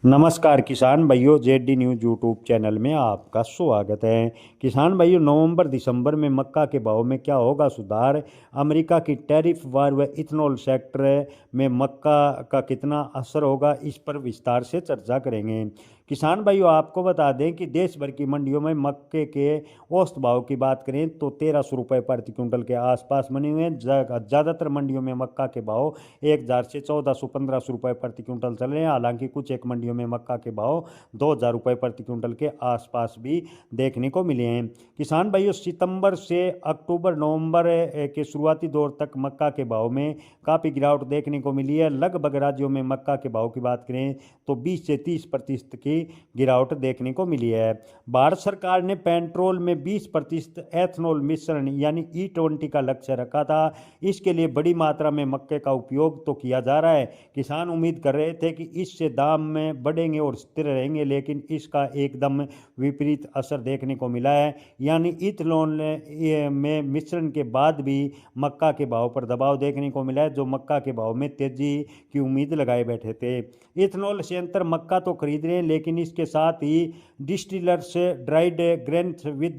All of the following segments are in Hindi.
नमस्कार किसान भाइयों, जेडी न्यूज़ यूट्यूब चैनल में आपका स्वागत है। किसान भाइयों, नवंबर दिसंबर में मक्का के भाव में क्या होगा सुधार? अमेरिका की टैरिफ वार व इथेनॉल सेक्टर में मक्का का कितना असर होगा, इस पर विस्तार से चर्चा करेंगे। किसान भाइयों, आपको बता दें कि देश भर की मंडियों में मक्के के औसत भाव की बात करें तो 1300 रुपये प्रति क्विंटल के आसपास बने हुए हैं। ज़्यादातर मंडियों में मक्का के भाव 1000 से 1400-1500 रुपये प्रति क्विंटल चल रहे हैं। हालांकि कुछ एक मंडियों में मक्का के भाव 2000 रुपये प्रति क्विंटल के आसपास भी देखने को मिले हैं। किसान भाइयों, सितंबर से अक्टूबर नवंबर के शुरुआती दौर तक मक्का के भाव में काफ़ी गिरावट देखने को मिली है। लगभग राज्यों में मक्का के भाव की बात करें तो 20 से 30% की गिरावट देखने को मिली है। भारत सरकार ने पेट्रोल में 20% एथनॉल मिश्रण यानी E20 का लक्ष्य रखा था। इसके लिए बड़ी मात्रा में मक्के का उपयोग तो किया जा रहा है। किसान उम्मीद कर रहे थे कि इससे दाम में बढ़ेंगे और स्थिर रहेंगे, लेकिन इसका एकदम विपरीत असर देखने को मिला है। यानी इथेनॉल में मिश्रण के बाद भी मक्का के भाव पर दबाव देखने को मिला है, जो मक्का के भाव में तेजी की उम्मीद लगाए बैठे थे। इथेनॉल संयंत्र मक्का तो खरीद रहे हैं, लेकिन इसके साथ ही डिस्टिलर्स ड्राइड ग्रेन्स विद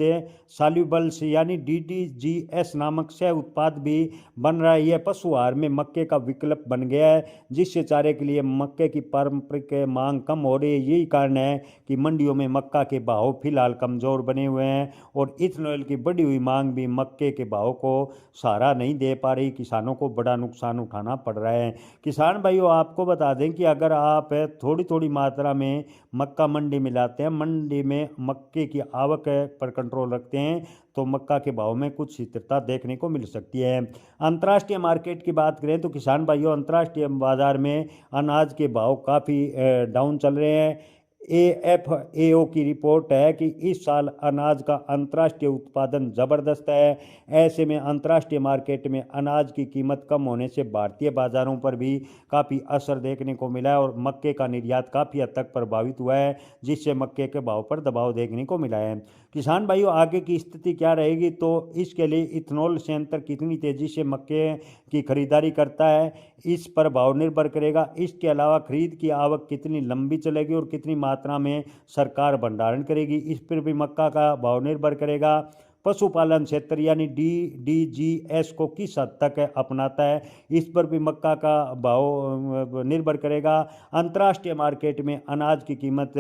सॉल्यूबल्स यानी DDGS नामक सह उत्पाद भी बन रहा है। यह पशु आहार में मक्के का विकल्प बन गया है, जिससे चारे के लिए मक्के की पारंपरिक मांग कम हो रही है। यही कारण है कि मंडियों में मक्का के भाव फिलहाल कमजोर बने हुए हैं और इथेनॉल की बढ़ी हुई मांग भी मक्के के भाव को सहारा नहीं दे पा रही। किसानों को बड़ा नुकसान उठाना पड़ रहा है। किसान भाइयों, आपको बता दें कि अगर आप थोड़ी थोड़ी मात्रा में मक्का मंडी में लाते हैं, मंडी में मक्के की आवक पर कंट्रोल रखते हैं, तो मक्का के भाव में कुछ स्थिरता देखने को मिल सकती है। अंतर्राष्ट्रीय मार्केट की बात करें तो किसान भाइयों, अंतर्राष्ट्रीय बाजार में अनाज के भाव काफ़ी डाउन चल रहे हैं। AFAO की रिपोर्ट है कि इस साल अनाज का अंतर्राष्ट्रीय उत्पादन ज़बरदस्त है। ऐसे में अंतर्राष्ट्रीय मार्केट में अनाज की कीमत कम होने से भारतीय बाज़ारों पर भी काफ़ी असर देखने को मिला है और मक्के का निर्यात काफ़ी हद तक प्रभावित हुआ है, जिससे मक्के के भाव पर दबाव देखने को मिला है। किसान भाइयों, आगे की स्थिति क्या रहेगी, तो इसके लिए इथेनॉल संयंत्र कितनी तेज़ी से मक्के की खरीदारी करता है, इस पर भाव निर्भर करेगा। इसके अलावा खरीद की आवक कितनी लंबी चलेगी और कितनी मात्रा में सरकार भंडारण करेगी, इस पर भी मक्का का भाव निर्भर करेगा। पशुपालन क्षेत्र यानी DDGS को किस हद तक अपनाता है, इस पर भी मक्का का भाव निर्भर करेगा। अंतर्राष्ट्रीय मार्केट में अनाज की कीमत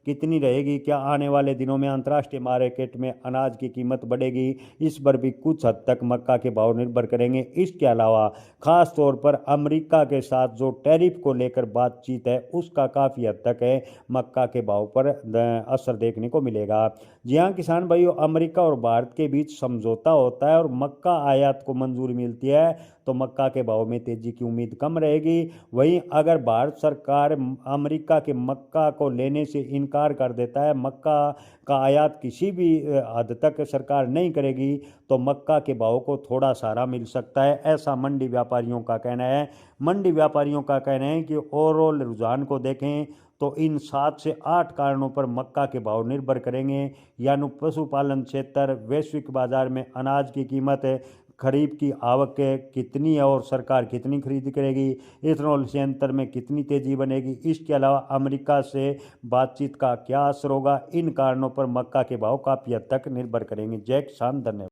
कितनी रहेगी, क्या आने वाले दिनों में अंतर्राष्ट्रीय मार्केट में अनाज की कीमत बढ़ेगी, इस पर भी कुछ हद तक मक्का के भाव निर्भर करेंगे। इसके अलावा खास तौर पर अमेरिका के साथ जो टैरिफ को लेकर बातचीत है, उसका काफ़ी हद तक मक्का के भाव पर असर देखने को मिलेगा। जी हाँ किसान भाइयों, अमेरिका और भारत के बीच समझौता होता है और मक्का आयात को मंजूरी मिलती है, तो मक्का के भाव में तेजी की उम्मीद कम रहेगी। वहीं अगर भारत सरकार अमेरिका के मक्का को लेने से इनकार कर देता है, मक्का का आयात किसी भी हद तक सरकार नहीं करेगी, तो मक्का के भाव को थोड़ा सहारा मिल सकता है, ऐसा मंडी व्यापारियों का कहना है। मंडी व्यापारियों का कहना है कि ओवरऑल रुझान को देखें तो इन 7 से 8 कारणों पर मक्का के भाव निर्भर करेंगे, यानी पशुपालन क्षेत्र, वैश्विक बाजार में अनाज की कीमत, खरीफ की आवक कितनी है और सरकार कितनी खरीद करेगी, इथेनॉल संयंत्र में कितनी तेजी बनेगी, इसके अलावा अमेरिका से बातचीत का क्या असर होगा। इन कारणों पर मक्का के भाव काफ़ी हद तक निर्भर करेंगे। जय किसान, धन्यवाद।